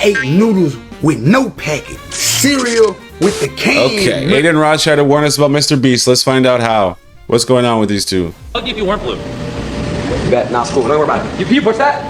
ate noodles with no packet, cereal with the can. Okay, Adin Ross tried to warn us about MrBeast. Let's find out how. What's going on with these two? I'll give you weren't blue. Bet, not school. Don't worry about it. You push that?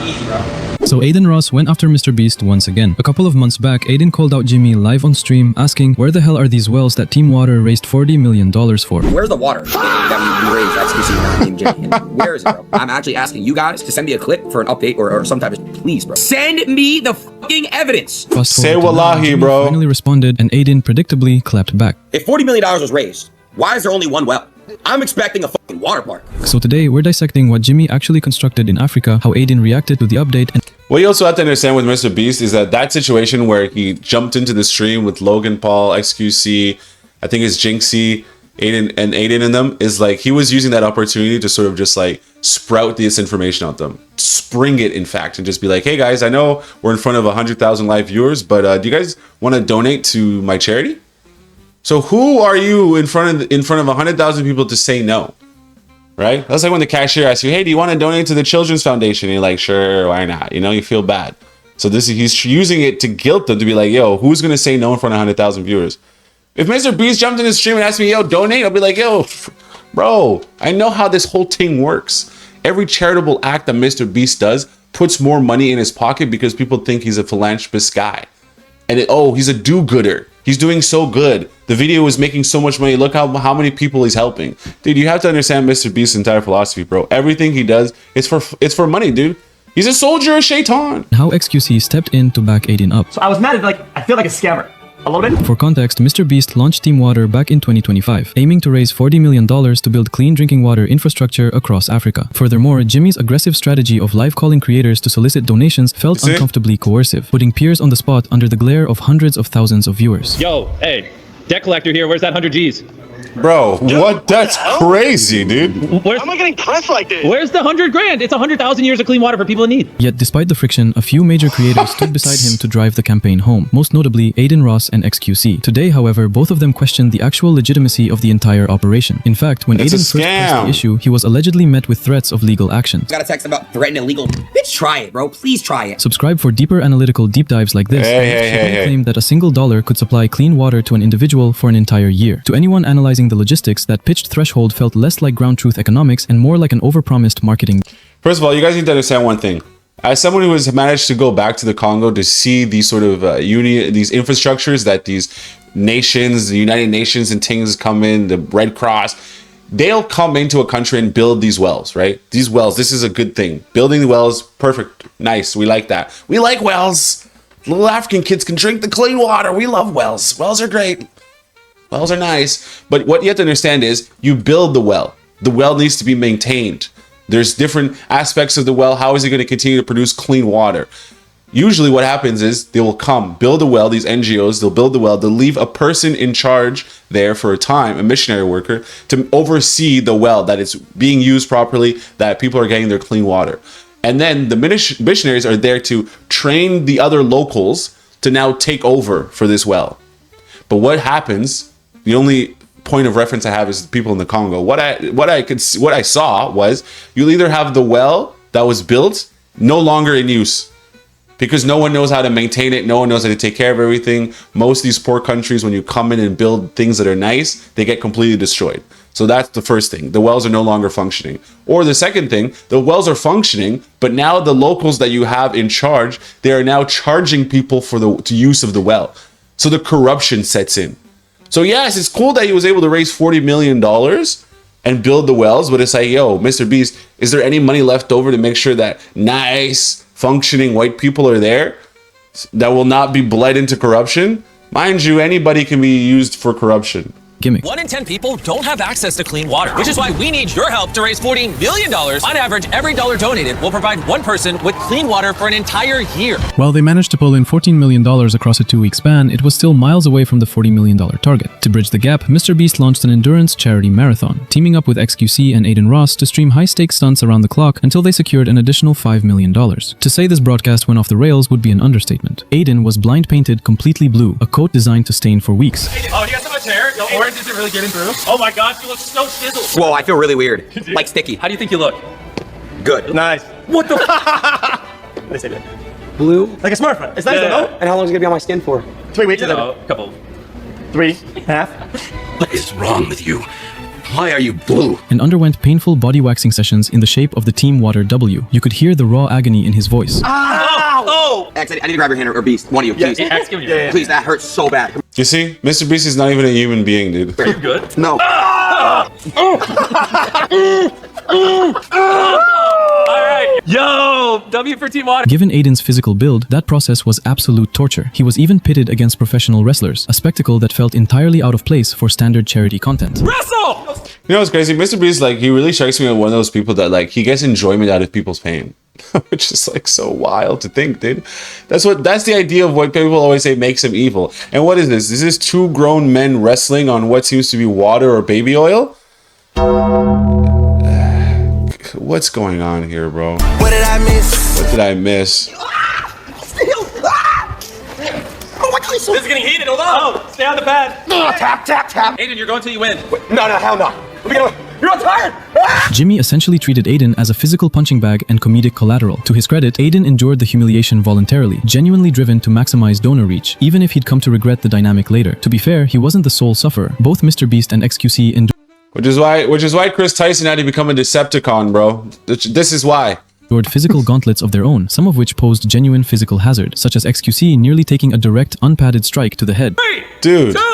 Easy, bro. So Adin Ross went after MrBeast once again. A couple of months back, Adin called out Jimmy live on stream, asking where the hell are these wells that Team Water raised $40 million for? Where's the water that we raised xCephasx and Jimmy? And where is it, bro? I'm actually asking you guys to send me a clip for an update or some type of, please, bro. Send me the fucking evidence. Say wallahi, bro. Finally responded, and Adin predictably clapped back. If $40 million was raised, why is there only one well? I'm expecting a fucking water park. So today, we're dissecting what Jimmy actually constructed in Africa, how Adin reacted to the update, and what you also have to understand with MrBeast is that situation where he jumped into the stream with Logan Paul, XQC, I think it's Jinxie, Adin and them, is like he was using that opportunity to sort of just like sprout this information out them. Spring it, in fact, and just be like, hey guys, I know we're in front of 100,000 live viewers, but do you guys want to donate to my charity? So who are you in front of 100,000 people to say no? Right? That's like when the cashier asks you, hey, do you want to donate to the Children's Foundation? And you're like, sure, why not? You know, you feel bad. So he's using it to guilt them, to be like, yo, who's going to say no in front of 100,000 viewers? If MrBeast jumped in the stream and asked me, yo, donate, I'll be like, yo, bro, I know how this whole thing works. Every charitable act that MrBeast does puts more money in his pocket because people think he's a philanthropist guy. And he's a do-gooder. He's doing so good. The video is making so much money. Look how many people he's helping. Dude, you have to understand MrBeast's entire philosophy, bro. Everything he does is for money, dude. He's a soldier of Shaitan. How XQC stepped in to back Adin up. So I was mad at, like, I feel like a scammer. A little bit. For context, MrBeast launched Team Water back in 2025, aiming to raise $40 million to build clean drinking water infrastructure across Africa. Furthermore, Jimmy's aggressive strategy of live calling creators to solicit donations felt uncomfortably coercive, putting peers on the spot under the glare of hundreds of thousands of viewers. Yo, hey, debt collector here. Where's that 100 G's? Bro, dude, what? That's crazy, dude. How am I getting pressed like this? Where's the 100 grand? It's 100,000 years of clean water for people in need. Yet despite the friction, a few major creators stood beside him to drive the campaign home, most notably Adin Ross and XQC. Today, however, both of them questioned the actual legitimacy of the entire operation. In fact, when Adin first pressed the issue, he was allegedly met with threats of legal action. I got a text about threatening illegal. Bitch, try it, bro. Please try it. Subscribe for deeper analytical deep dives like this. He claimed that a single dollar could supply clean water to an individual for an entire year. To anyone analyzing the logistics, that pitched threshold felt less like ground truth economics and more like an overpromised marketing. First of all, you guys need to understand one thing. As someone who has managed to go back to the Congo to see these sort of these infrastructures that these nations, the United Nations and things come in, the Red Cross, they'll come into a country and build these wells, right? These wells, this is a good thing. Building the wells, perfect, nice, we like that. We like wells. Little African kids can drink the clean water. We love wells. Wells are great. Wells are nice, but what you have to understand is you build the well. The well needs to be maintained. There's different aspects of the well. How is it going to continue to produce clean water? Usually what happens is they will come, build a well, these NGOs, they'll build the well, they'll leave a person in charge there for a time, a missionary worker, to oversee the well, that it's being used properly, that people are getting their clean water. And then the missionaries are there to train the other locals to now take over for this well. But what happens, the only point of reference I have is the people in the Congo. What I saw was you'll either have the well that was built no longer in use because no one knows how to maintain it. No one knows how to take care of everything. Most of these poor countries, when you come in and build things that are nice, they get completely destroyed. So that's the first thing. The wells are no longer functioning. Or the second thing, the wells are functioning, but now the locals that you have in charge, they are now charging people for the use of the well. So the corruption sets in. So yes, it's cool that he was able to raise $40 million and build the wells, but it's like, yo, MrBeast, is there any money left over to make sure that nice, functioning white people are there that will not be bled into corruption? Mind you, anybody can be used for corruption. Gimmick. 1 in 10 people don't have access to clean water, which is why we need your help to raise $40 million. On average, every dollar donated will provide one person with clean water for an entire year. While they managed to pull in $14 million across a 2-week span, it was still miles away from the $40 million target. To bridge the gap, MrBeast launched an endurance charity marathon, teaming up with XQC and Adin Ross to stream high-stakes stunts around the clock until they secured an additional $5 million. To say this broadcast went off the rails would be an understatement. Adin was blind painted completely blue, a coat designed to stain for weeks. Oh, you got so much hair? The orange isn't really getting through. Oh my gosh, you look so chiseled. Whoa, I feel really weird. Like sticky. How do you think you look? Good. Nice. What the? Listen, blue. Like a Smurf. It's nice, Yeah. though, no? And how long is it gonna be on my skin for? 3 weeks. You know, a couple. 3.5. What is wrong with you? Why are you blue? And underwent painful body waxing sessions in the shape of the Team Water W. You could hear the raw agony in his voice. Oh! X, I need to grab your hand, or Beast. One of you, please. X, give me your hand. Please, that hurts so bad. You see, MrBeast is not even a human being, dude. You good? No. Alright. Yo! W for Team Water. Given Adin's physical build, that process was absolute torture. He was even pitted against professional wrestlers, a spectacle that felt entirely out of place for standard charity content. Wrestle! You know what's crazy? MrBeast, like, he really strikes me as one of those people that, like, he gets enjoyment out of people's pain. Which is, like, so wild to think, dude. That's the idea of what people always say makes him evil. And what is this? Is this two grown men wrestling on what seems to be water or baby oil? What's going on here, bro? What did I miss? What did I miss? Oh my God, he's so... This is getting heated. Hold on. Oh, stay on the pad. Tap, tap, tap. Adin, you're going till you win. No, hell no. You're not tired. Jimmy essentially treated Adin as a physical punching bag and comedic collateral. To his credit, Adin endured the humiliation voluntarily, genuinely driven to maximize donor reach, even if he'd come to regret the dynamic later. To be fair, he wasn't the sole sufferer. Both MrBeast and xQc endured Which is why Chris Tyson had to become a Decepticon, bro. This is why. physical gauntlets of their own, some of which posed genuine physical hazard, such as xQc nearly taking a direct, unpadded strike to the head. 3, Dude. 2, 1.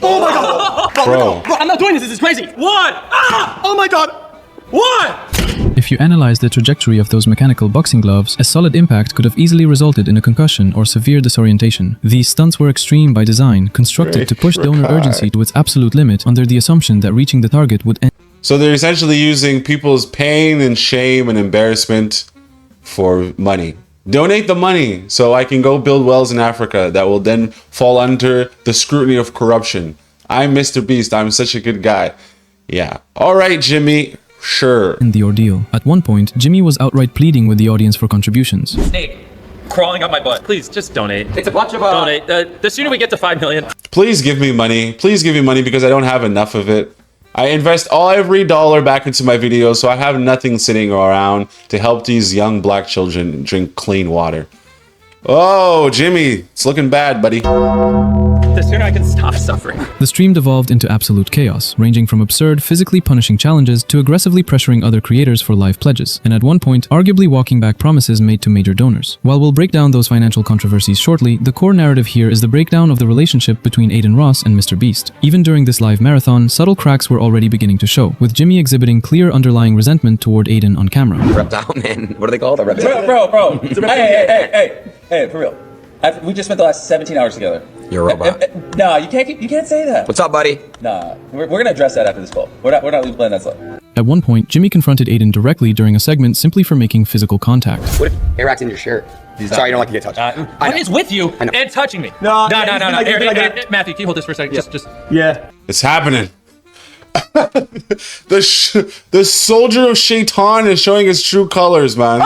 Oh my God. Bro. Bro, I'm not doing this. This is crazy. 1. Ah! Oh my God. 1. If you analyze the trajectory of those mechanical boxing gloves, a solid impact could have easily resulted in a concussion or severe disorientation. These stunts were extreme by design, constructed to push donor urgency to its absolute limit under the assumption that reaching the target would end. So they're essentially using people's pain and shame and embarrassment for money. Donate the money so I can go build wells in Africa that will then fall under the scrutiny of corruption. I'm MrBeast. I'm such a good guy. Yeah. All right, Jimmy. Sure. The ordeal. At one point, Jimmy was outright pleading with the audience for contributions. Snake crawling up my butt. Please, just donate. It's a bunch of Donate. The sooner we get to 5 million. Please give me money. Please give me money because I don't have enough of it. I invest every dollar back into my videos, so I have nothing sitting around to help these young black children drink clean water. Oh, Jimmy, it's looking bad, buddy. The sooner I can stop suffering. The stream devolved into absolute chaos, ranging from absurd, physically punishing challenges to aggressively pressuring other creators for live pledges, and at one point, arguably walking back promises made to major donors. While we'll break down those financial controversies shortly, the core narrative here is the breakdown of the relationship between Adin Ross and MrBeast. Even during this live marathon, subtle cracks were already beginning to show, with Jimmy exhibiting clear underlying resentment toward Adin on camera. Reptile man. What are they called? A reptile. Bro. Hey, for real. We just spent the last 17 hours together. You're a robot. Nah, you can't say that. What's up, buddy? Nah, we're gonna address that after this call. We're not leaving playing that slide. At one point, Jimmy confronted Adin directly during a segment simply for making physical contact. What if Airrack's in your shirt? Sorry, you don't like to get touched. What is with you I know. and touching me? No. No. Like Matthew, can you hold this for a second? Just. Yeah. It's happening. The soldier of Shaitan is showing his true colors, man.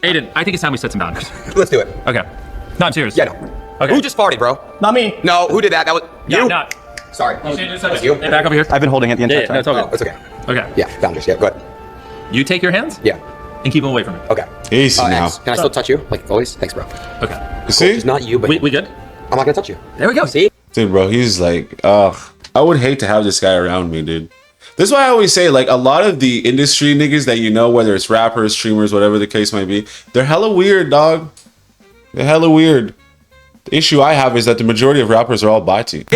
Adin, I think it's time we set some boundaries. Let's do it. Okay. No, I'm serious. Yeah, no. Okay. Who just farted, bro? Not me. No, who did that? That was you. No. Sorry. Just you? back over here. I've been holding it the entire Yeah, time. that's all Oh, good. it's okay. Okay. Yeah, boundaries. Yeah, go ahead. You take your hands Yeah. and keep them away from me. Okay. Easy now. X, can I still touch you? Like always? Thanks, bro. Okay. You see? It's not you, but We good? I'm not gonna touch you. There we go. See? Dude, bro, he's like, ugh. I would hate to have this guy around me, dude. This is why I always say, like, a lot of the industry niggas that you know, whether it's rappers, streamers, whatever the case might be, they're hella weird, dog. They're hella weird. The issue I have is that the majority of rappers are all bati.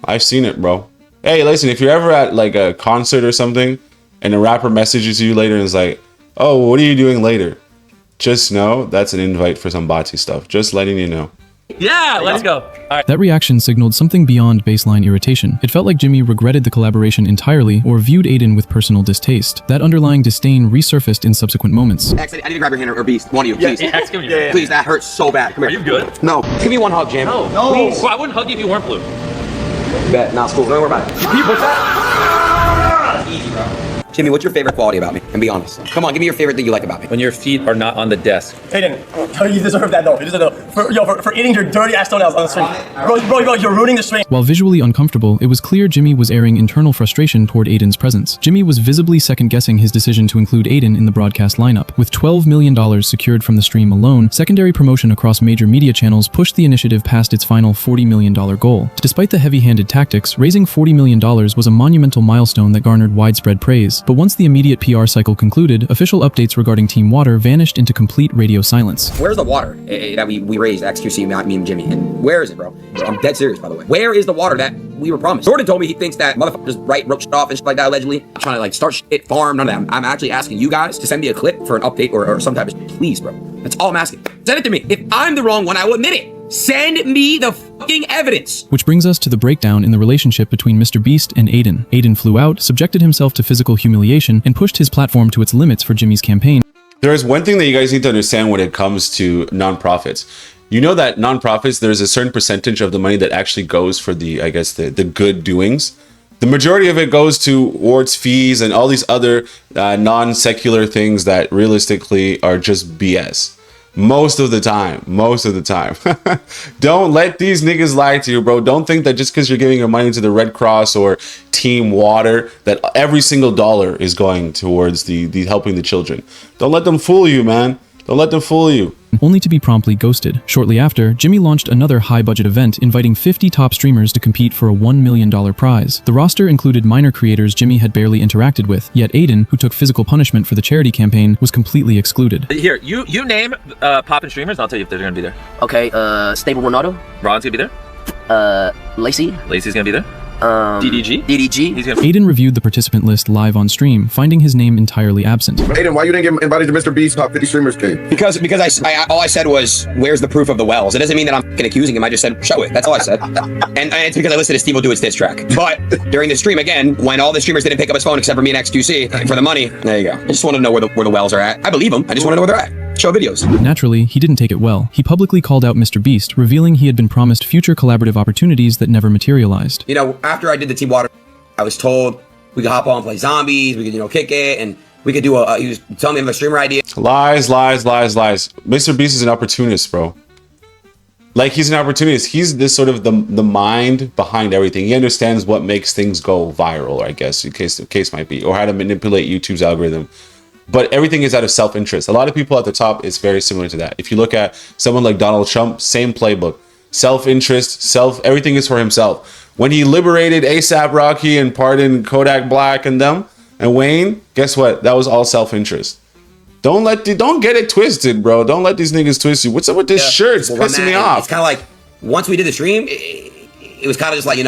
I've seen it, bro. Hey, listen, if you're ever at, like, a concert or something, and a rapper messages you later and is like, oh, what are you doing later? Just know that's an invite for some bati stuff. Just letting you know. Yeah, let's go. All right. That reaction signaled something beyond baseline irritation. It felt like Jimmy regretted the collaboration entirely or viewed Adin with personal distaste. That underlying disdain resurfaced in subsequent moments. X, I need to grab your hand, or Beast. One of you, please. X, give me your hand. Please, that hurts so bad. Come here. Are you good? No. Give me one hug, Jim. No. Please. Well, I wouldn't hug you if you weren't blue. Bet. Nah, it's cool. Don't worry about it. Can you push that? Easy, bro. Jimmy, what's your favorite quality about me? And be honest. Come on, give me your favorite thing you like about me. When your feet are not on the desk. Aiden, you deserve that though. You deserve that. For eating your dirty ass toenails on the stream. Bro, you're ruining the stream. While visually uncomfortable, it was clear Jimmy was airing internal frustration toward Aiden's presence. Jimmy was visibly second-guessing his decision to include Aiden in the broadcast lineup. With $12 million secured from the stream alone, secondary promotion across major media channels pushed the initiative past its final $40 million goal. Despite the heavy-handed tactics, raising $40 million was a monumental milestone that garnered widespread praise. But once the immediate PR cycle concluded, official updates regarding Team Water vanished into complete radio silence. Where's the water that we raised, xQC, me and Jimmy? And where is it, bro? I'm dead serious, by the way. Where is the water that we were promised? Jordan told me he thinks that motherfuckers just wrote shit off and shit like that, allegedly. I'm trying to like start shit, farm, none of that. I'm actually asking you guys to send me a clip for an update or some type of please, bro. That's all I'm asking. Send it to me. If I'm the wrong one, I will admit it. Send me the fucking evidence. Which brings us to the breakdown in the relationship between MrBeast and Aiden. Aiden flew out, subjected himself to physical humiliation, and pushed his platform to its limits for Jimmy's campaign. There is one thing that you guys need to understand when it comes to nonprofits. You know that nonprofits, there's a certain percentage of the money that actually goes for the, I guess, the good doings. The majority of it goes towards fees and all these other non-secular things that realistically are just BS. Most of the time. Don't let these niggas lie to you, bro. Don't think that just because you're giving your money to the Red Cross or Team Water that every single dollar is going towards the helping the children. Don't let them fool you, man. Don't let them fool you. Only to be promptly ghosted. Shortly after, Jimmy launched another high-budget event inviting 50 top streamers to compete for a $1 million prize. The roster included minor creators Jimmy had barely interacted with, yet Aiden, who took physical punishment for the charity campaign, was completely excluded. Here, you name poppin' streamers, and I'll tell you if they're gonna be there. Okay, Stable Ronaldo. Ron's gonna be there. Lacey. Lacey's gonna be there. DDG. He's gonna. Aiden reviewed the participant list live on stream, finding his name entirely absent. Aiden, why you didn't get invited to MrBeast Top 50 Streamers game? Because I all I said was, where's the proof of the wells? It doesn't mean that I'm fucking accusing him. I just said, show it. That's all I said. And it's because I listened to Steve will do its diss track. But during the stream again, when all the streamers didn't pick up his phone except for me and xQC for the money, there you go. I just want to know where the wells are at. I believe them. I just want to know where they're at. Show videos. Naturally, he didn't take it well. He publicly called out MrBeast, revealing he had been promised future collaborative opportunities that never materialized. You know, after I did the Team Water, I was told we could hop on and play zombies, we could, kick it, and we could do he was telling me of a streamer idea. Lies. MrBeast is an opportunist, bro. Like, he's an opportunist. He's this sort of the mind behind everything. He understands what makes things go viral, I guess, the case might be, or how to manipulate YouTube's algorithm. But everything is out of self-interest. A lot of people at the top, it's very similar to that. If you look at someone like Donald Trump, same playbook. Self-interest, everything is for himself. When he liberated ASAP Rocky and pardoned Kodak Black and them and Wayne, guess what? That was all self-interest. Don't get it twisted, bro. Don't let these niggas twist you. What's up with this shirt? It's pissing me off. It's kind of like, once we did the stream, it was kind of just like, and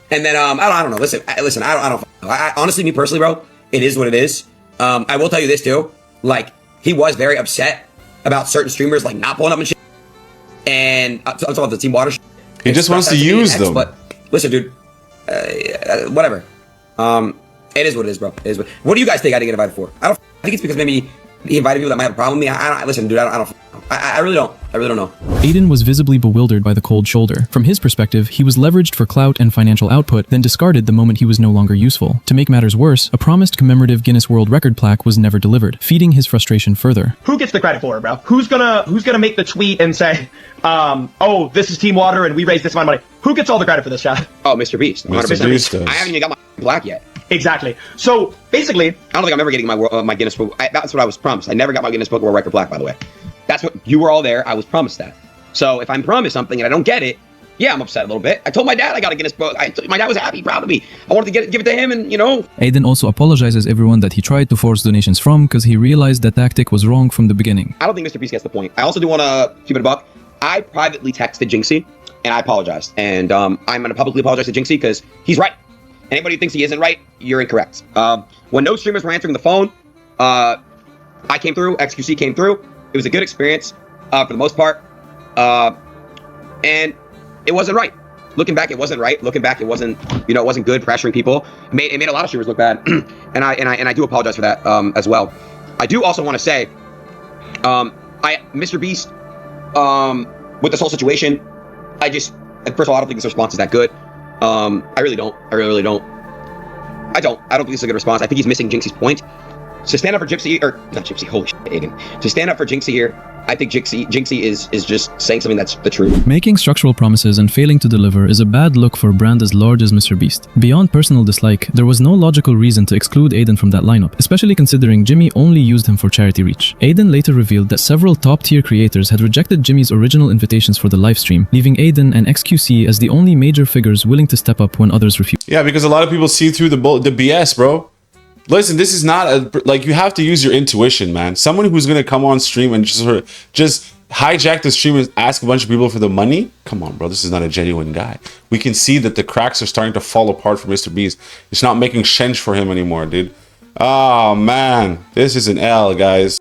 then I don't know. Listen, I don't. Honestly, me personally, bro, it is what it is. I will tell you this too. Like, he was very upset about certain streamers like not pulling up and shit. And I'm talking about the Team Water shit. He just wants to use them. But listen, dude, whatever. It is what it is, bro. It is what do you guys think I didn't get invited for? I think it's because maybe he invited people that might have a problem with me. Listen, dude, I really don't know. Aiden was visibly bewildered by the cold shoulder. From his perspective, he was leveraged for clout and financial output, then discarded the moment he was no longer useful. To make matters worse, a promised commemorative Guinness World Record plaque was never delivered, feeding his frustration further. Who gets the credit for it, bro? Who's gonna make the tweet and say, oh, this is Team Water and we raised this amount of money? Who gets all the credit for this, Chad? Oh, MrBeast. MrBeast does. I haven't even got my black yet. Exactly. So basically, I don't think I'm ever getting my Guinness Book. That's what I was promised. I never got my Guinness Book World Record plaque, by the way. That's what you were all there. I was promised that. So if I'm promised something and I don't get it, yeah, I'm upset a little bit. I told my dad I got a Guinness Book. My dad was happy, proud of me. I wanted to give it to him, and Aiden also apologizes everyone that he tried to force donations from because he realized that tactic was wrong from the beginning. I don't think MrBeast gets the point. I also do want to keep it a buck. I privately texted Jinxie and I apologized, and I'm gonna publicly apologize to Jinxie because he's right. Anybody who thinks he isn't right, you're incorrect. When no streamers were answering the phone, I came through, xQC came through. It was a good experience for the most part. And it wasn't right. Looking back, it wasn't right. Looking back, it wasn't, it wasn't good pressuring people. It made a lot of streamers look bad. and I do apologize for that as well. I do also want to say, MrBeast, with this whole situation, first of all, I don't think this response is that good. I really don't. I don't think this is a good response. I think he's missing Jinxie's point. To stand up for Gypsy, or not Gypsy, holy shit, Adin. To stand up for Jinxie here, I think Jinxie is just saying something that's the truth. Making structural promises and failing to deliver is a bad look for a brand as large as MrBeast. Beyond personal dislike, there was no logical reason to exclude Adin from that lineup, especially considering Jimmy only used him for charity reach. Adin later revealed that several top-tier creators had rejected Jimmy's original invitations for the livestream, leaving Adin and xQc as the only major figures willing to step up when others refused. Yeah, because a lot of people see through the BS, bro. Listen, this is not a, like, you have to use your intuition, man. Someone who's gonna come on stream and just hijack the stream and ask a bunch of people for the money. Come on, bro. This is not a genuine guy. We can see that the cracks are starting to fall apart for MrBeast. It's not making sense for him anymore, dude. Oh man, this is an L, guys.